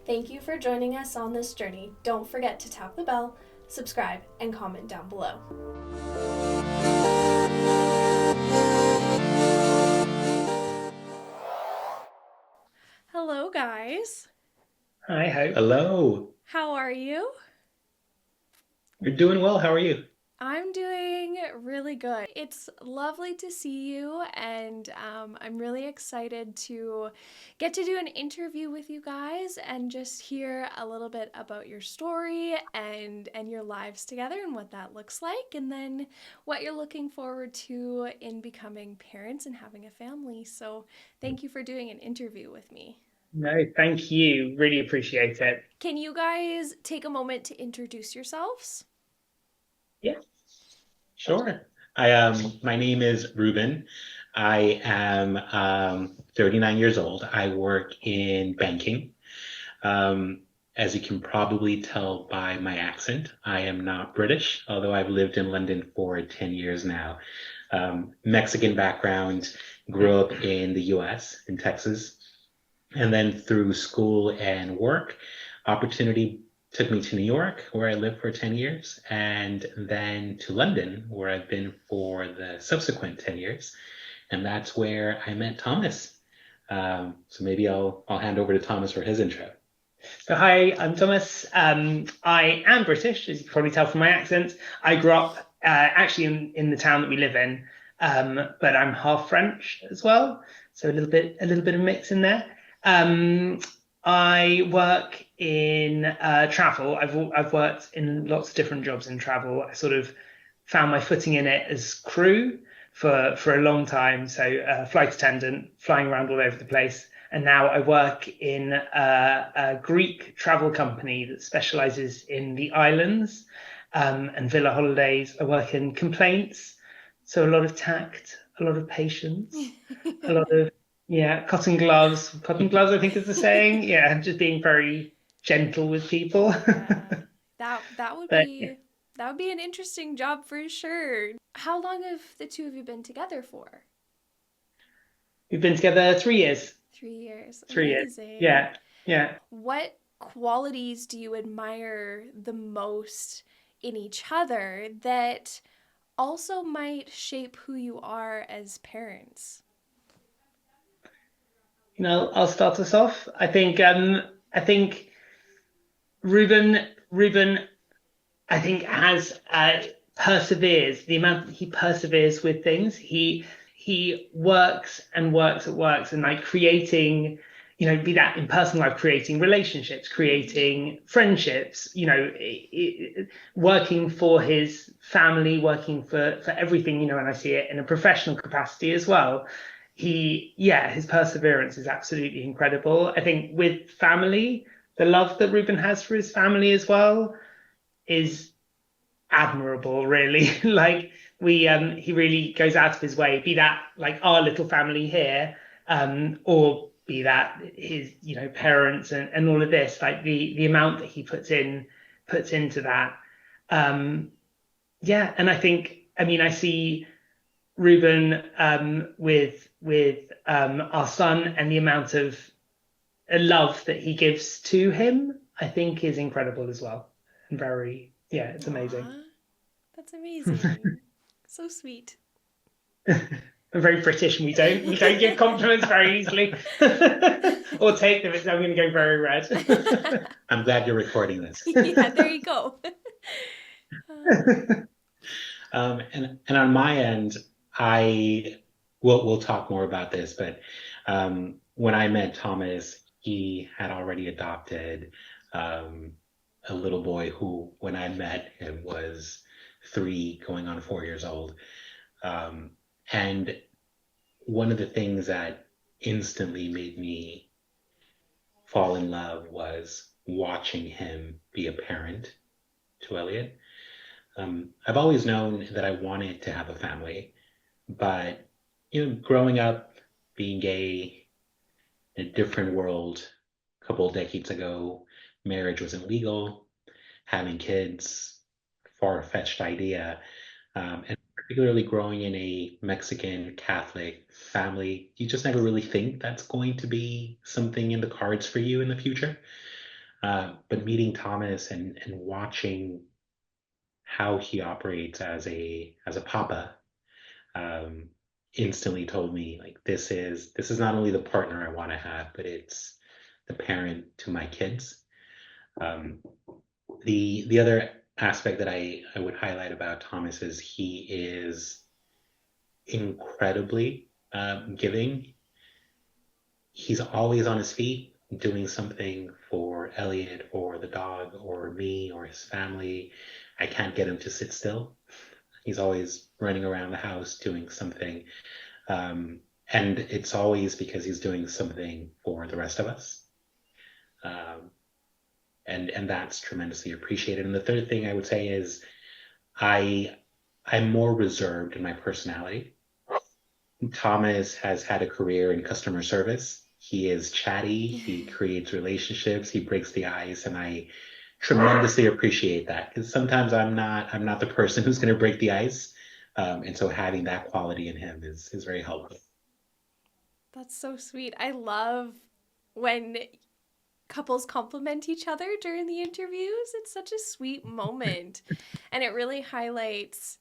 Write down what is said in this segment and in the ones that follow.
Thank you for joining us on this journey. Don't forget to tap the bell, subscribe, and comment down below. Hello, guys. Hi, Hope. Hello. How are you? You're doing well. How are you? I'm doing really good. It's lovely to see you, and I'm really excited to get to do an interview with you guys and just hear a little bit about your story and your lives together and what that looks like, and then what you're looking forward to in becoming parents and having a family. So, thank you for doing an interview with me. No, thank you. Really appreciate it. Can you guys take a moment to introduce yourselves? Yeah. Sure. My name is Ruben. I am 39 years old. I work in banking. Um, as you can probably tell by my accent, I am not British, although I've lived in London for 10 years now. Mexican background, grew up in the US, in Texas, and then through school and work, opportunity took me to New York, where I lived for 10 years, and then to London, where I've been for the subsequent 10 years. And that's where I met Thomas. So maybe I'll hand over to Thomas for his intro. So, hi, I'm Thomas. I am British, as you can probably tell from my accent. I grew up actually in the town that we live in, but I'm half French as well, so a little bit of mix in there. Um, I work in travel. I've worked in lots of different jobs in travel. I sort of found my footing in it as crew for a long time. So flight attendant, flying around all over the place. And now I work in a Greek travel company that specializes in the islands and villa holidays. I work in complaints, so a lot of tact, a lot of patience, a lot of yeah, cotton gloves. Cotton gloves, I think is the saying. Yeah, just being very gentle with people. Yeah. That would But yeah, be that would be an interesting job for sure. How long have the two of you been together for? we've been together 3 years. 3 years. 3 years. Amazing. Yeah, yeah. What qualities do you admire the most in each other that also might shape who you are as parents? I'll start us off. I think Ruben, I think has perseveres. The amount that he perseveres with things, he works and works and works and like creating, be that in personal life, creating relationships, creating friendships, working for his family, working for everything, and I see it in a professional capacity as well. Yeah, his perseverance is absolutely incredible. I think with family, the love that Ruben has for his family as well is admirable, really. Like he really goes out of his way, be that like our little family here, or be that his, parents and all of this, like the amount that he puts into that. Um, yeah, and I mean, I see Ruben with our son and the amount of love that he gives to him, I think is incredible as well. And very, yeah, it's amazing. Aw, that's amazing. So sweet. I'm very British and we don't give compliments very easily. Or take them, I'm gonna go very red. I'm glad you're recording this. Yeah, there you go. And on my end, I we'll talk more about this, but when I met Thomas, he had already adopted um, a little boy who, when I met him, was 3, going on 4 years old. Um, and one of the things that instantly made me fall in love was watching him be a parent to Elliot. I've always known that I wanted to have a family, but growing up, being gay in a different world, a couple of decades ago, marriage wasn't legal. Having kids, far-fetched idea, and particularly growing in a Mexican Catholic family, you just never really think that's going to be something in the cards for you in the future. But meeting Thomas and watching how he operates as a papa, um, instantly told me like this is not only the partner I want to have, but it's the parent to my kids. Um, the other aspect that I would highlight about Thomas is he is incredibly giving. He's always on his feet doing something for Elliot or the dog or me or his family. I can't get him to sit still. He's always running around the house doing something. And it's always because he's doing something for the rest of us. And that's tremendously appreciated. And the third thing I would say is I'm more reserved in my personality. Thomas has had a career in customer service. He is chatty, he creates relationships, he breaks the ice, and I tremendously appreciate that because sometimes I'm not the person who's going to break the ice. And so having that quality in him is very helpful. That's so sweet. I love when couples compliment each other during the interviews. It's such a sweet moment. And it really highlights,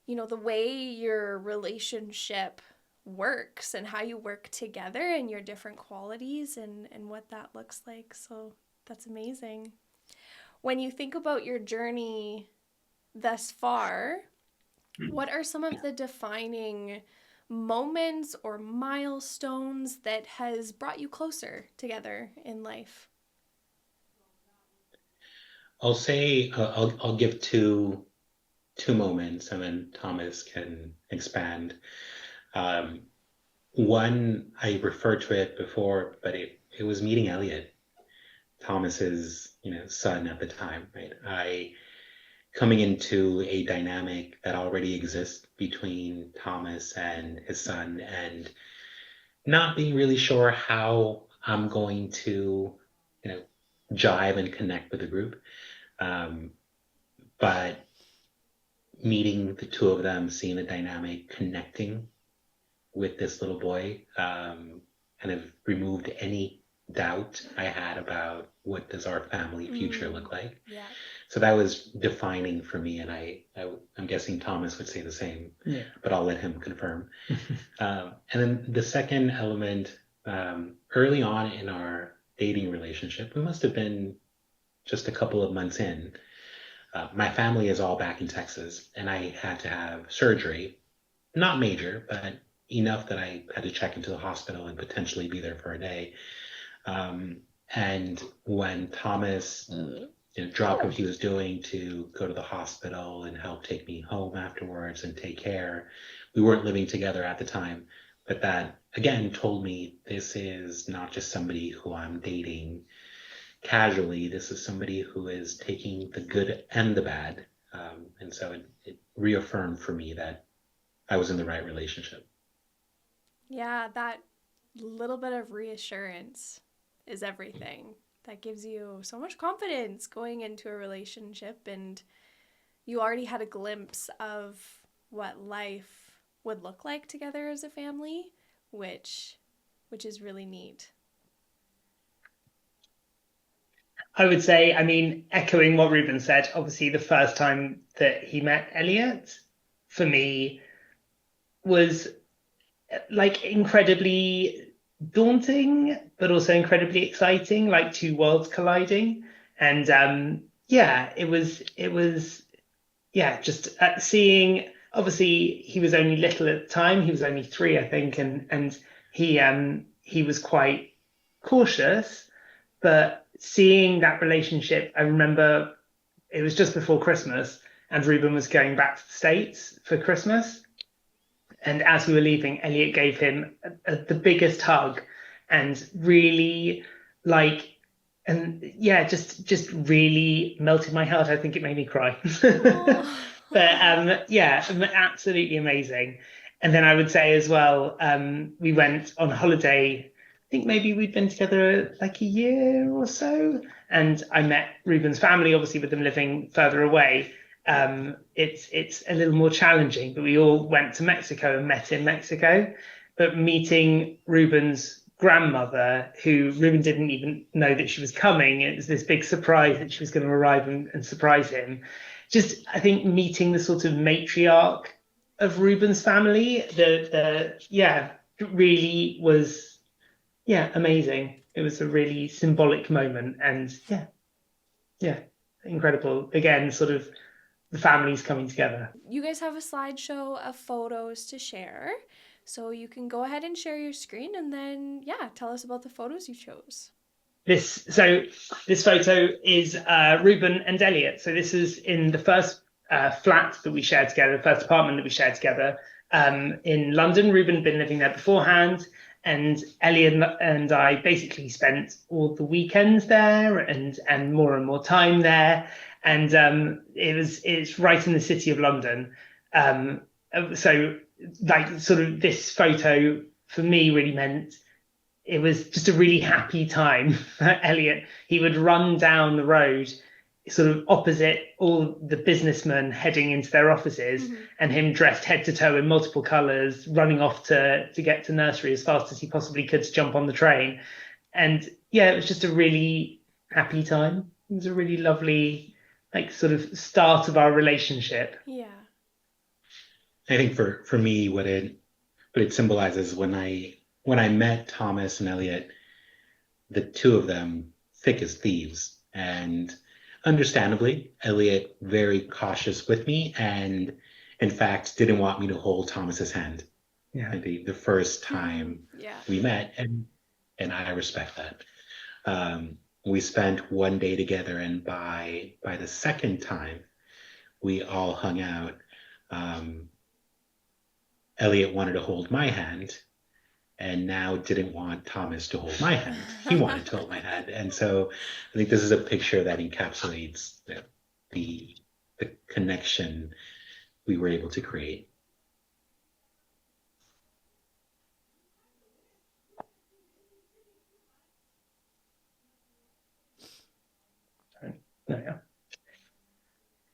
the way your relationship works and how you work together and your different qualities and what that looks like. So that's amazing. When you think about your journey thus far, what are some of the defining moments or milestones that has brought you closer together in life? I'll say I'll give two moments, and then Thomas can expand. One, I referred to it before, but it was meeting Elliot, Thomas's son at the time, right? I coming into a dynamic that already exists between Thomas and his son, and not being really sure how I'm going to, jive and connect with the group. But meeting the two of them, seeing the dynamic, connecting with this little boy, kind of removed any doubt I had about what does our family future look like. Yeah. So that was defining for me, and I'm guessing Thomas would say the same, but I'll let him confirm. And then the second element, early on in our dating relationship, we must have been just a couple of months in. My family is all back in Texas, and I had to have surgery, not major, but enough that I had to check into the hospital and potentially be there for a day. And when Thomas dropped what he was doing to go to the hospital and help take me home afterwards and take care, we weren't living together at the time, but that again told me this is not just somebody who I'm dating casually. This is somebody who is taking the good and the bad. And so it reaffirmed for me that I was in the right relationship. Yeah, that little bit of reassurance is everything. That gives you so much confidence going into a relationship, and you already had a glimpse of what life would look like together as a family, which is really neat. I would say, echoing what Ruben said, obviously the first time that he met Elliot, for me, was like incredibly daunting, but also incredibly exciting, like two worlds colliding. And it was just seeing. Obviously, he was only little at the time. He was only 3, I think, and he was quite cautious, but seeing that relationship, I remember it was just before Christmas, and Ruben was going back to the States for Christmas. And as we were leaving, Elliot gave him the biggest hug, and really just really melted my heart. I think it made me cry. But absolutely amazing. And then I would say as well, we went on holiday. I think maybe we'd been together like a year or so, and I met Ruben's family, obviously with them living further away. It's a little more challenging, but we all went to Mexico and met in Mexico. But meeting Ruben's grandmother, who Ruben didn't even know that she was coming. It was this big surprise that she was going to arrive and surprise him. Just, I think, meeting the sort of matriarch of Ruben's family, really was, amazing. It was a really symbolic moment, and incredible. Again, sort of the families coming together. You guys have a slideshow of photos to share. So you can go ahead and share your screen and then, tell us about the photos you chose. This photo is Ruben and Elliot. So this is in the first flat that we shared together, the first apartment that we shared together in London. Ruben had been living there beforehand, and Elliot and I basically spent all the weekends there and more time there. And it's right in the city of London. So like sort of this photo for me really meant it was just a really happy time for Elliot. He would run down the road sort of opposite all the businessmen heading into their offices, and him dressed head to toe in multiple colours, running off to get to nursery as fast as he possibly could to jump on the train. And it was just a really happy time. It was a really lovely, like, sort of start of our relationship. Yeah. I think for me, what it symbolizes, when I met Thomas and Elliot, the two of them thick as thieves, and understandably, Elliot very cautious with me, and in fact didn't want me to hold Thomas's hand. The first time we met, and I respect that. We spent one day together, and by the second time we all hung out, Elliot wanted to hold my hand, and now didn't want Thomas to hold my hand. He wanted to hold my hand. And so I think this is a picture that encapsulates the connection we were able to create.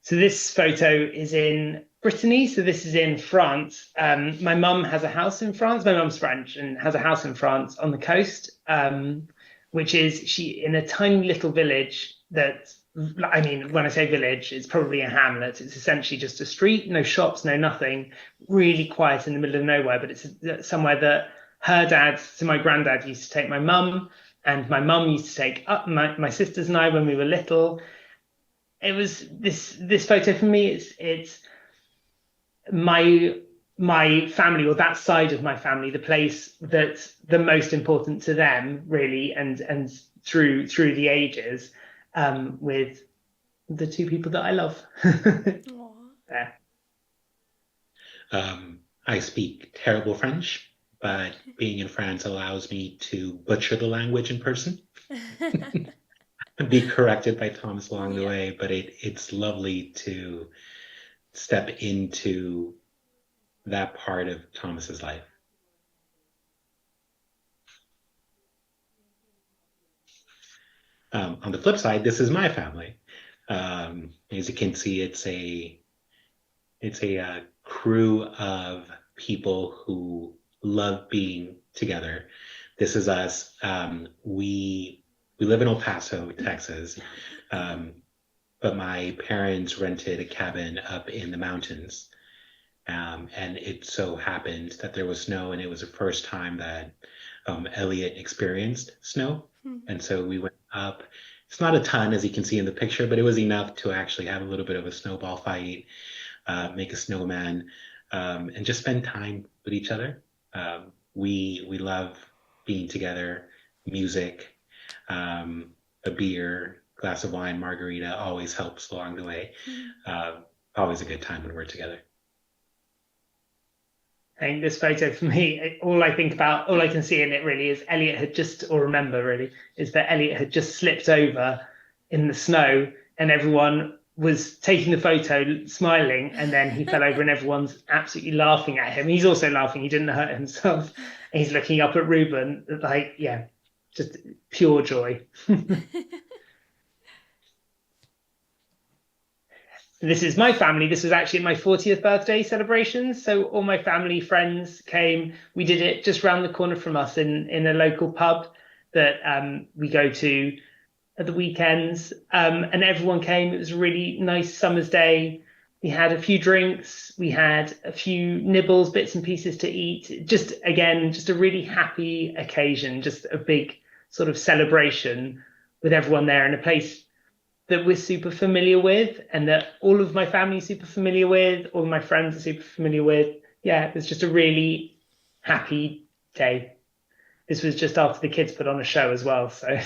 So this photo is in Brittany. So this is in France. My mum has a house in France. My mum's French and has a house in France on the coast, which is in a tiny little village that, I mean, when I say village, it's probably a hamlet. It's essentially just a street, no shops, no nothing, really quiet in the middle of nowhere. But it's somewhere that her dad, so my granddad, used to take my mum, and my mum used to take up my sisters and I when we were little. It was this photo for me. It's my family, or that side of my family, the place that's the most important to them, really, and through the ages, with the two people that I love. Yeah. I speak terrible French, but being in France allows me to butcher the language in person. Be corrected by Thomas along the way, but it's lovely to step into that part of Thomas's life. On the flip side, this is my family. As you can see, it's a crew of people who love being together. This is us. We live in El Paso, Texas, but my parents rented a cabin up in the mountains. And it so happened that there was snow, and it was the first time that Elliot experienced snow. And so we went up. It's not a ton, as you can see in the picture, but it was enough to actually have a little bit of a snowball fight, make a snowman, and just spend time with each other. We love being together. Music, a beer, glass of wine, margarita always helps along the way. Always a good time when we're together. I think this photo for me, all I can see in it really is Elliot had just, or remember really, is that Elliot had just slipped over in the snow, and everyone was taking the photo, smiling, and then he fell over and everyone's absolutely laughing at him. He's also laughing, he didn't hurt himself. And he's looking up at Ruben, like, just pure joy. this is my family. This was actually my 40th birthday celebration. So all my family, friends came. We did it just round the corner from us in a local pub that we go to at the weekends. And everyone came. It was a really nice summer's day. We had a few drinks. We had a few nibbles, bits and pieces to eat. Just again, just a really happy occasion, just a big sort of celebration with everyone there in a place that we're super familiar with and that all of my family is super familiar with, all of my friends are super familiar with. Yeah, it was just a really happy day. This was just after the kids put on a show as well, so.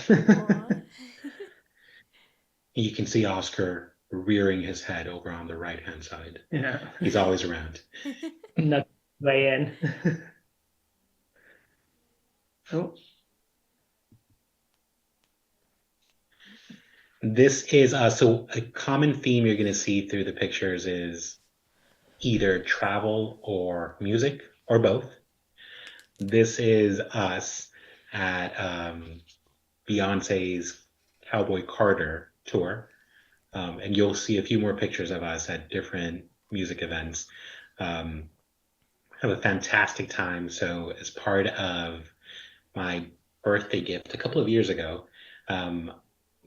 You can see Oscar rearing his head over on the right-hand side. Yeah. He's always around. No way in. Oh. This is so a common theme you're going to see through the pictures is either travel or music or both. This is us at Beyonce's Cowboy Carter tour, and you'll see a few more pictures of us at different music events. Have a fantastic time. So as part of my birthday gift a couple of years ago,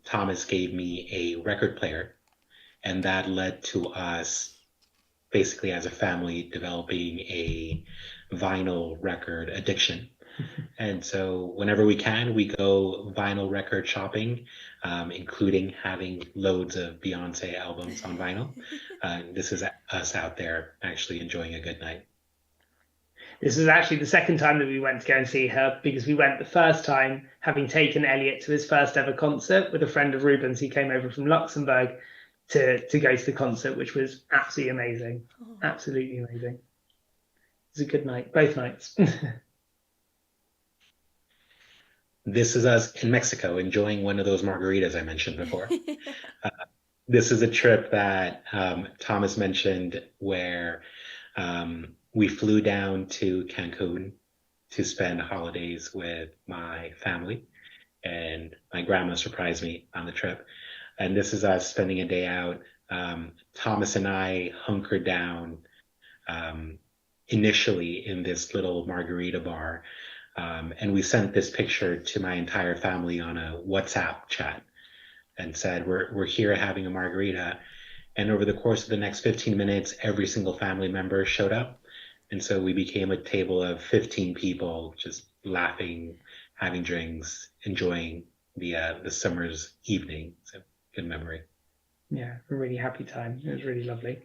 Thomas gave me a record player, and that led to us basically as a family developing a vinyl record addiction. And so whenever we can, we go vinyl record shopping, including having loads of Beyonce albums on vinyl. This is us out there actually enjoying a good night. This was actually the second time that we went to go and see her, because we went the first time having taken Elliot to his first ever concert with a friend of Ruben's. He came over from Luxembourg to go to the concert, which was absolutely amazing. Oh. Absolutely amazing. It was a good night, both nights. This is us in Mexico enjoying one of those margaritas I mentioned before. This is a trip that Thomas mentioned where we flew down to Cancun to spend holidays with my family, and my grandma surprised me on the trip. And this is us spending a day out. Thomas and I hunkered down initially in this little margarita bar, and we sent this picture to my entire family on a WhatsApp chat and said, we're here having a margarita. And over the course of the next 15 minutes, every single family member showed up. And so we became a table of 15 people, just laughing, having drinks, enjoying the summer's evening. So good memory. Yeah, a really happy time. It was really lovely.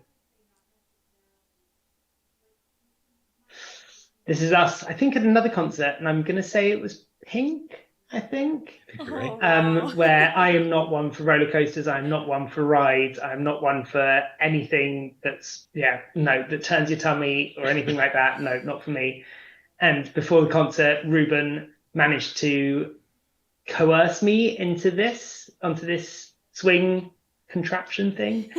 This is us, I think, at another concert, and I'm going to say it was Pink, I think. Right. Wow. Where I am not one for roller coasters. I'm not one for rides. I'm not one for anything that's, that turns your tummy or anything like that. No, not for me. And before the concert, Ruben managed to coerce me onto this swing contraption thing.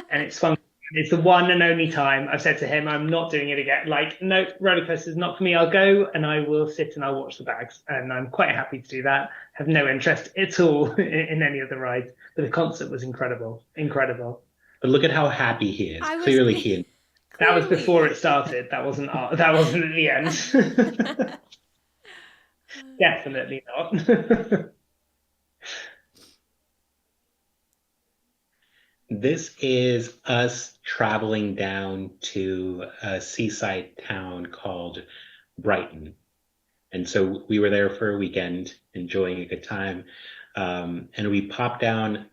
And it's fun. It's the one and only time I've said to him, I'm not doing it again. Like, no, roller coasters not for me. I'll go and I will sit and I'll watch the bags. And I'm quite happy to do that. Have no interest at all in any of the rides. But the concert was incredible. Incredible. But look at how happy he is. Clearly he. That was before it started. That wasn't at the end. Definitely not. This is us traveling down to a seaside town called Brighton. And so we were there for a weekend, enjoying a good time. And we popped down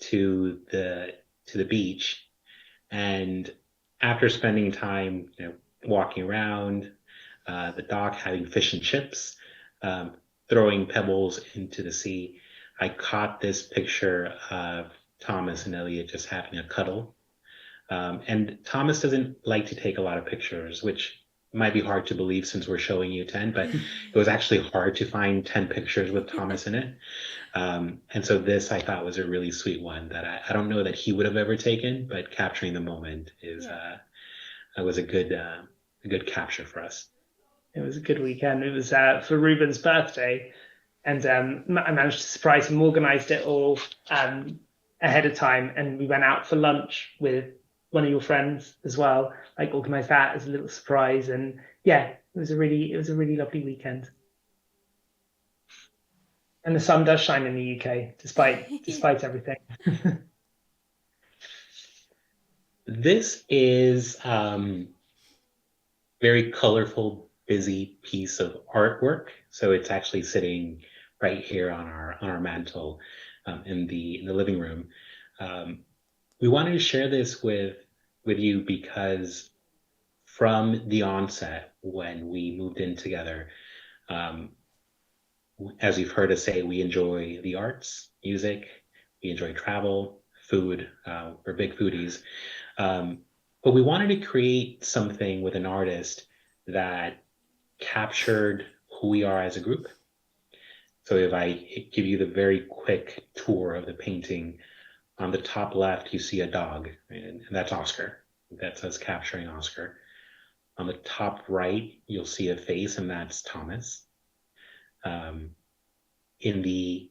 to the beach. And after spending time, walking around the dock, having fish and chips, throwing pebbles into the sea, I caught this picture of Thomas and Elliot just having a cuddle. And Thomas doesn't like to take a lot of pictures, which might be hard to believe since we're showing you 10, but it was actually hard to find 10 pictures with Thomas in it. And so this I thought was a really sweet one that I don't know that he would have ever taken, but capturing the moment was a good capture for us. It was a good weekend. It was for Ruben's birthday, and I managed to surprise him, organised it all. ahead of time, and we went out for lunch with one of your friends as well, like organized that as a little surprise. And yeah, it was a really lovely weekend. And the sun does shine in the UK despite everything. This is very colorful, busy piece of artwork. So it's actually sitting right here on our mantle in the living room. We wanted to share this with you because from the onset, when we moved in together, um, as you've heard us say, we enjoy the arts, music, we enjoy travel, food. We're big foodies. But we wanted to create something with an artist that captured who we are as a group. So if I give you the very quick tour of the painting, on the top left, you see a dog, and that's Oscar. That's us capturing Oscar. On the top right, you'll see a face, and that's Thomas. In the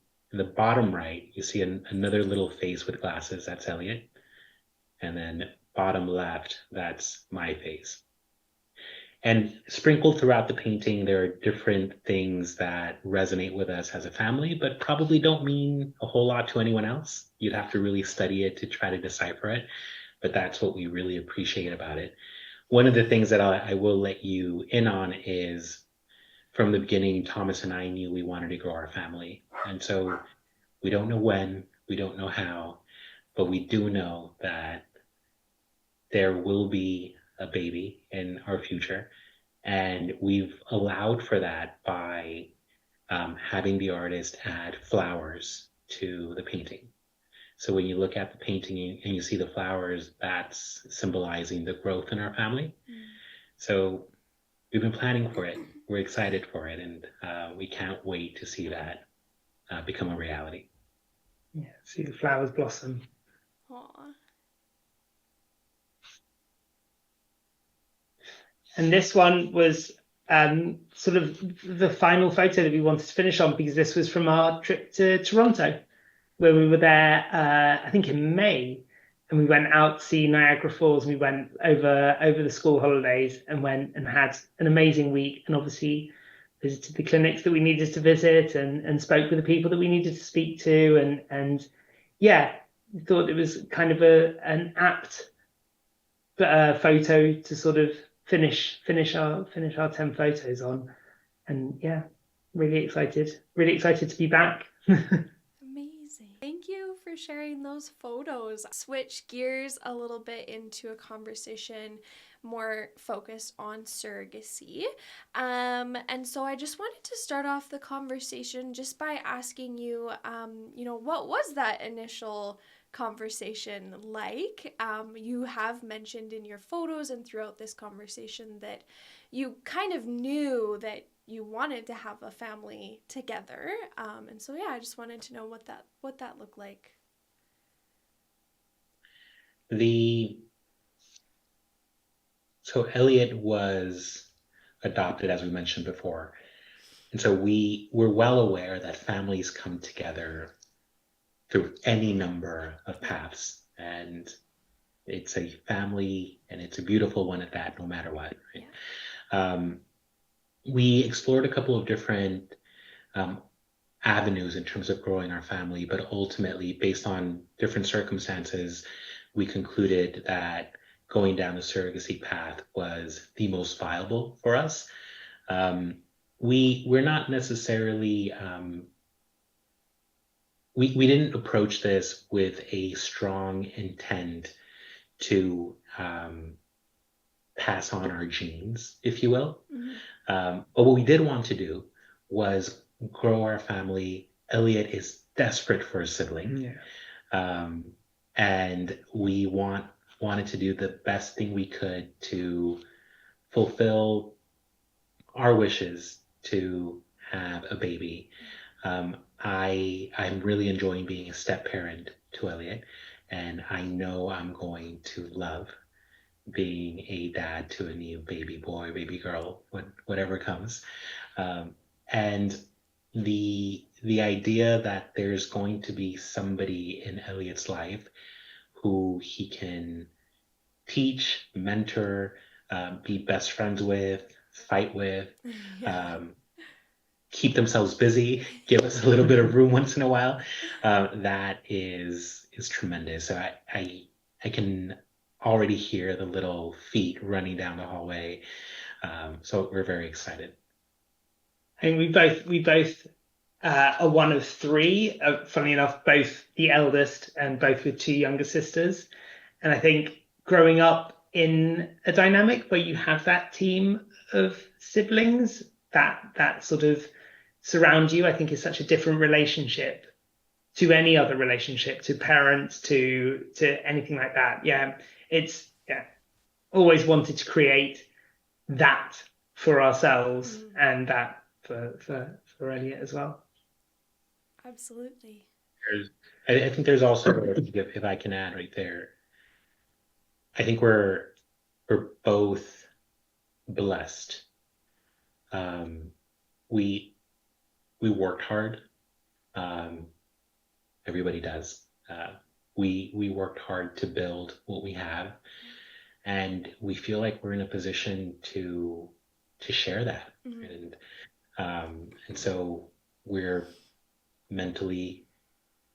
bottom right, you see another little face with glasses. That's Elliot. And then bottom left, that's my face. And sprinkled throughout the painting, there are different things that resonate with us as a family, but probably don't mean a whole lot to anyone else. You'd have to really study it to try to decipher it, but that's what we really appreciate about it. One of the things that I will let you in on is from the beginning, Thomas and I knew we wanted to grow our family. And so we don't know when, we don't know how, but we do know that there will be a baby in our future. And we've allowed for that by having the artist add flowers to the painting. So when you look at the painting and you see the flowers, that's symbolizing the growth in our family. So we've been planning for it. We're excited for it. And we can't wait to see that become a reality. Yeah, see the flowers blossom. Aww. And this one was sort of the final photo that we wanted to finish on, because this was from our trip to Toronto, where we were there, I think in May, and we went out to see Niagara Falls, and we went over the school holidays and went and had an amazing week, and obviously visited the clinics that we needed to visit, and spoke with the people that we needed to speak to, and yeah, thought it was kind of an apt photo to sort of finish our 10 photos on. And yeah, really excited to be back. Amazing. Thank you for sharing those photos. Switch gears a little bit into a conversation more focused on surrogacy. And so I just wanted to start off the conversation just by asking you, what was that initial conversation like? You have mentioned in your photos and throughout this conversation that you kind of knew that you wanted to have a family together. And so yeah, I just wanted to know what that looked like. So Elliot was adopted, as we mentioned before. And so we're well aware that families come together through any number of paths. And it's a family, and it's a beautiful one at that, no matter what. Right? Yeah. We explored a couple of different avenues in terms of growing our family, but ultimately, based on different circumstances, we concluded that going down the surrogacy path was the most viable for us. We're not necessarily, we didn't approach this with a strong intent to pass on our genes, if you will. Mm-hmm. But what we did want to do was grow our family. Elliot is desperate for a sibling. Yeah. And we wanted to do the best thing we could to fulfill our wishes to have a baby. I'm really enjoying being a step parent to Elliot, and I know I'm going to love being a dad to a new baby boy, baby girl, whatever comes. And the the idea that there's going to be somebody in Elliot's life who he can teach, mentor, be best friends with, fight with, Yeah. keep themselves busy, give us a little bit of room once in a while. That is tremendous. So I can already hear the little feet running down the hallway. So we're very excited. I think we both are one of three. Funnily enough, both the eldest and both with two younger sisters. And I think growing up in a dynamic where you have that team of siblings that sort of surround you, I think is such a different relationship to any other relationship, to parents, to anything like that. Yeah, it's always wanted to create that for ourselves and that for Elliot as well. Absolutely. I think there's also, if I can add right there, I think we're both blessed. We worked hard. Everybody does. We worked hard to build what we have, and we feel like we're in a position to share that. And so we're mentally,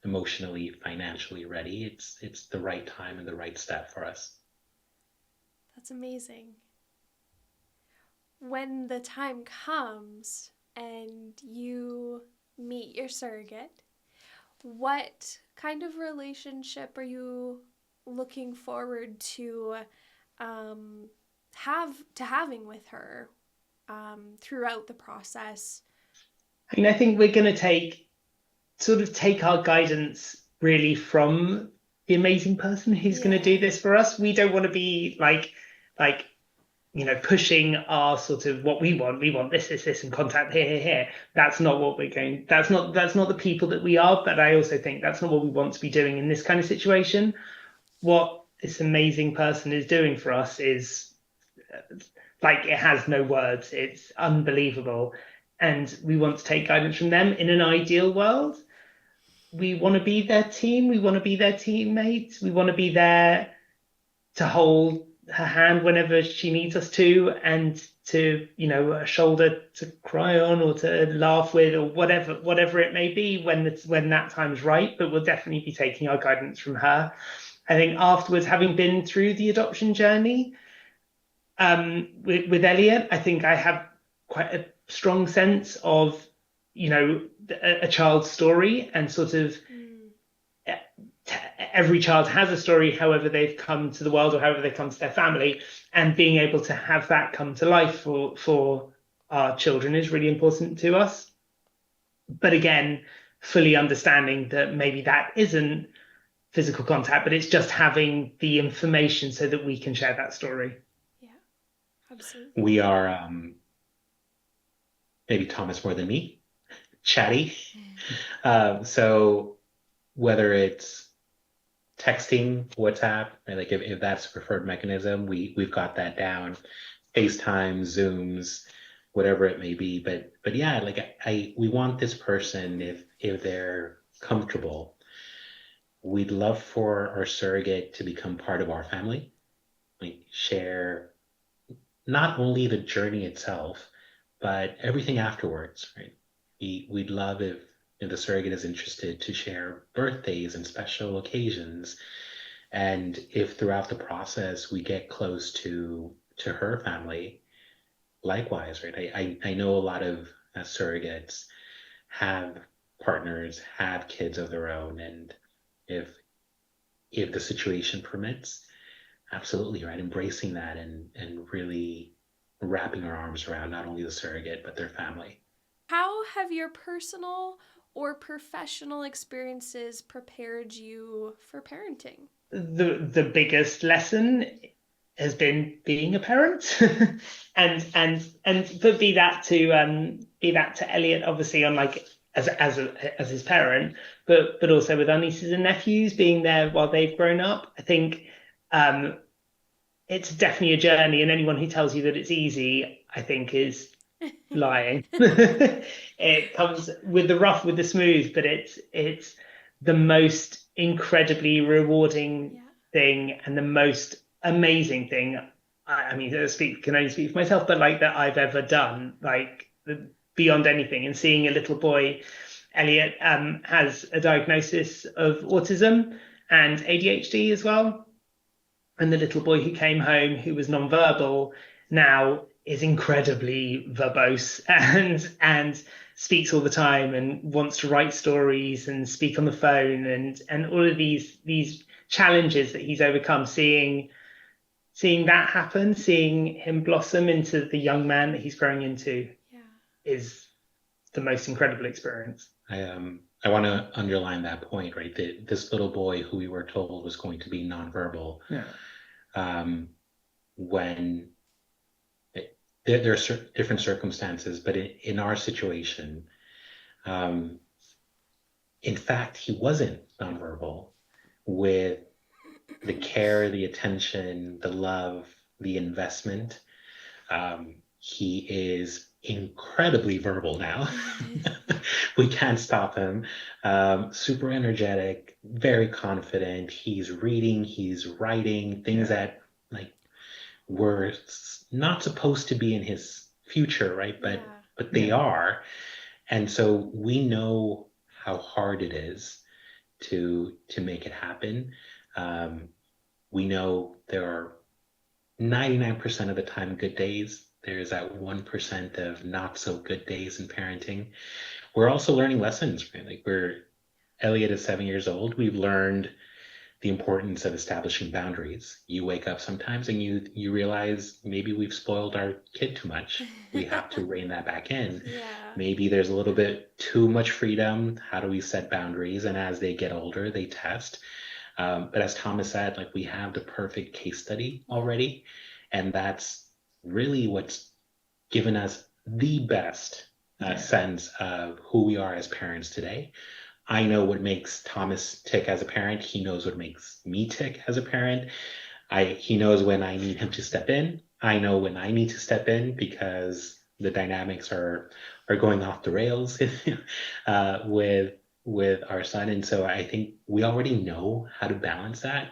emotionally, financially ready. It's the right time and the right step for us. That's amazing. When the time comes and you meet your surrogate, what kind of relationship are you looking forward to having with her throughout the process? I mean, I think we're going to take our guidance really from the amazing person who's going to do this for us. We don't want to be like pushing our sort of what we want. We want this, and contact here. That's not what we're going. That's not the people that we are. But I also think that's not what we want to be doing in this kind of situation. What this amazing person is doing for us is it has no words. It's unbelievable, and we want to take guidance from them. In an ideal world, we want to be their team. We want to be their teammates. We want to be there to hold her hand whenever she needs us to, and to a shoulder to cry on or to laugh with, or whatever it may be when that time's right. But we'll definitely be taking our guidance from her. I think afterwards, having been through the adoption journey with Elliot, I think I have quite a strong sense of a child's story, and sort of every child has a story, however they've come to the world or however they come to their family, and being able to have that come to life for our children is really important to us. But again, fully understanding that maybe that isn't physical contact, but it's just having the information so that we can share that story. Yeah, absolutely. We are maybe Thomas more than me, chatty. So whether it's texting, WhatsApp, right? Like if that's a preferred mechanism, we've got that down. FaceTime, Zooms, whatever it may be. But yeah, we want this person, if they're comfortable, we'd love for our surrogate to become part of our family, like share not only the journey itself, but everything afterwards, right? We'd love if the surrogate is interested to share birthdays and special occasions. And if throughout the process we get close to her family, likewise, right? I know a lot of surrogates have partners, have kids of their own, and if the situation permits, absolutely, right? Embracing that and really wrapping our arms around not only the surrogate, but their family. How have your personal or professional experiences prepared you for parenting? The biggest lesson has been being a parent, and but be that to Elliot, obviously, on as his parent, but also with our nieces and nephews, being there while they've grown up. I think it's definitely a journey, and anyone who tells you that it's easy, I think, is lying. It comes with the rough, with the smooth, but it's the most incredibly rewarding Yeah. thing and the most amazing thing. I mean, can only speak for myself, but like that I've ever done, like beyond anything. And seeing a little boy, Elliot, has a diagnosis of autism and ADHD as well. And the little boy who came home who was nonverbal now is incredibly verbose and speaks all the time and wants to write stories and speak on the phone and all of these challenges that he's overcome, seeing that happen, seeing him blossom into the young man that he's growing into, Yeah. is the most incredible experience. I want to underline that point, right? This little boy who we were told was going to be nonverbal, when there are different circumstances, but in our situation, in fact, he wasn't nonverbal. With the care, the attention, the love, the investment, he is incredibly verbal now. We can't stop him. Super energetic, very confident. He's reading, he's writing things that like were not supposed to be in his future, right? But they are. And so we know how hard it is to make it happen. We know there are 99% of the time good days. There's that 1% of not so good days in parenting. We're also learning lessons, right? Like Elliot is 7 years old. We've learned the importance of establishing boundaries. You wake up sometimes and you realize maybe we've spoiled our kid too much. We have to rein that back in. Yeah. Maybe there's a little bit too much freedom. How do we set boundaries? And as they get older, they test. But as Thomas said, like we have the perfect case study already. And that's really what's given us the best sense of who we are as parents today. I know what makes Thomas tick as a parent. He knows what makes me tick as a parent. He knows when I need him to step in. I know when I need to step in because the dynamics are going off the rails with our son. And so I think we already know how to balance that.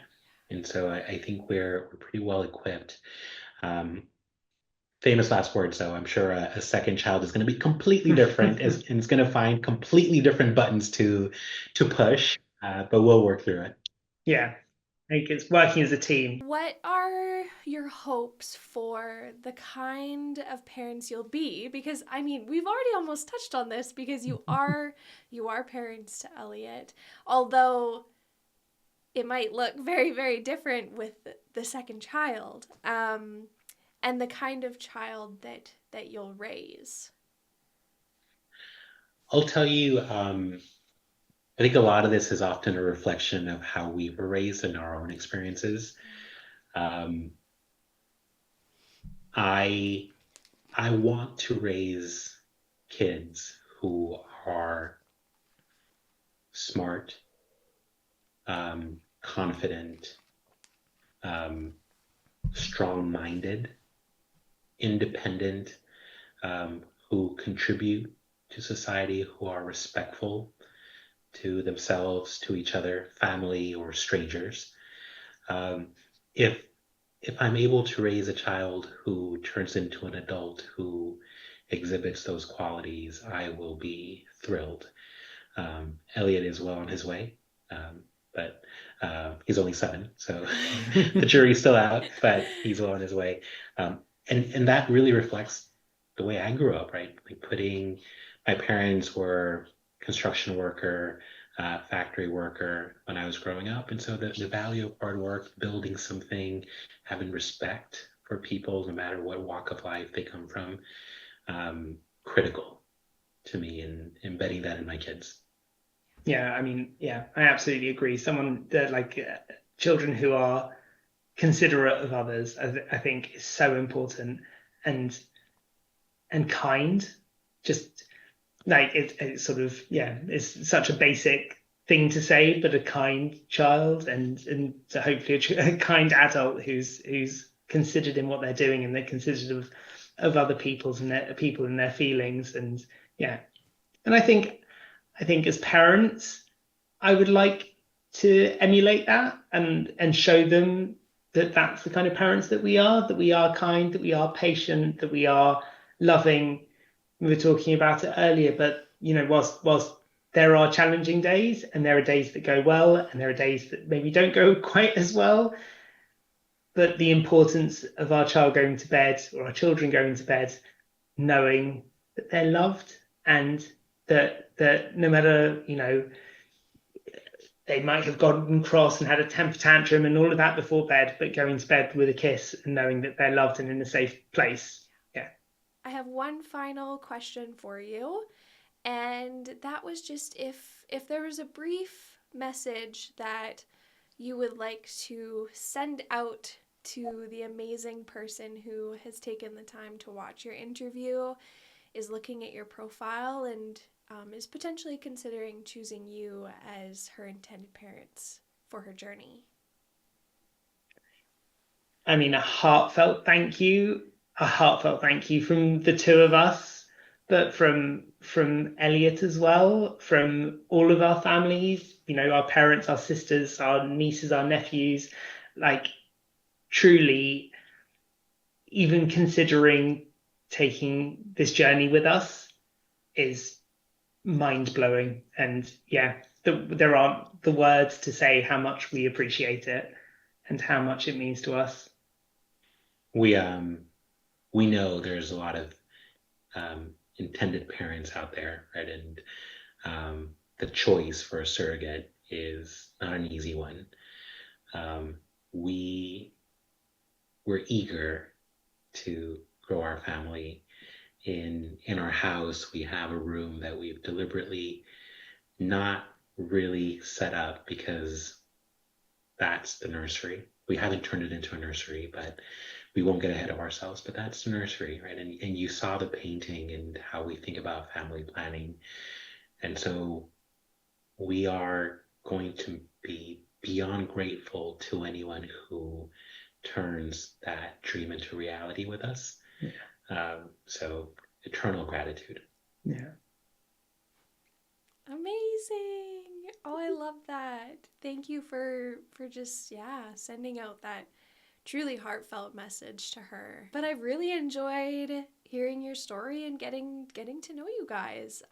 And so I think we're pretty well equipped. Famous last words, though. I'm sure a second child is going to be completely different and it's going to find completely different buttons to push, but we'll work through it. Yeah, I think it's working as a team. What are your hopes for the kind of parents you'll be? Because I mean, we've already almost touched on this because you are parents to Elliot, although it might look very, very different with the second child. And the kind of child that you'll raise. I'll tell you, I think a lot of this is often a reflection of how we were raised in our own experiences. I want to raise kids who are smart, confident, strong-minded, independent, who contribute to society, who are respectful to themselves, to each other, family, or strangers. If I'm able to raise a child who turns into an adult who exhibits those qualities, I will be thrilled. Elliot is well on his way, but he's only 7, so the jury's still out, but he's well on his way. And that really reflects the way I grew up, right? Like my parents were construction worker, factory worker when I was growing up. And so the value of hard work, building something, having respect for people, no matter what walk of life they come from, critical to me, and embedding that in my kids. Yeah, I mean, yeah, I absolutely agree. Someone that children who are considerate of others, I think is so important, and kind. Just like it's sort of, yeah, it's such a basic thing to say, but a kind child and hopefully a kind adult who's considered in what they're doing, and they're considered other people's and their people and their feelings. And yeah, and I think as parents, I would like to emulate that and show them that that's the kind of parents that we are kind, that we are patient, that we are loving. We were talking about it earlier, but whilst there are challenging days and there are days that go well and there are days that maybe don't go quite as well, but the importance of our child going to bed or our children going to bed knowing that they're loved and that no matter, they might have gotten cross and had a temper tantrum and all of that before bed, but going to bed with a kiss and knowing that they're loved and in a safe place. Yeah. I have one final question for you, and that was just if there was a brief message that you would like to send out to the amazing person who has taken the time to watch your interview, is looking at your profile, and is potentially considering choosing you as her intended parents for her journey. I mean, a heartfelt thank you from the two of us, but from Elliot as well, from all of our families, our parents, our sisters, our nieces, our nephews, like truly, even considering taking this journey with us is mind-blowing. And yeah, there aren't the words to say how much we appreciate it and how much it means to us. We know there's a lot of intended parents out there, right? And the choice for a surrogate is not an easy one. We're eager to grow our family. In our house, we have a room that we've deliberately not really set up because that's the nursery. We haven't turned it into a nursery, but we won't get ahead of ourselves, but that's the nursery, right? And you saw the painting and how we think about family planning. And so we are going to be beyond grateful to anyone who turns that dream into reality with us. Yeah. So eternal gratitude. Yeah. Amazing. Oh, I love that. Thank you for just sending out that truly heartfelt message to her. But I really enjoyed hearing your story and getting to know you guys.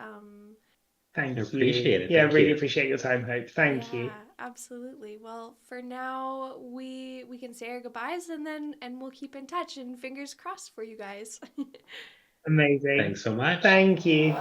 Thank you. Appreciate it. Yeah, Thank really you. appreciate your time, Hope. Thank you. Yeah, absolutely. Well, for now, we can say our goodbyes and we'll keep in touch, and fingers crossed for you guys. Amazing. Thanks so much. Thank you.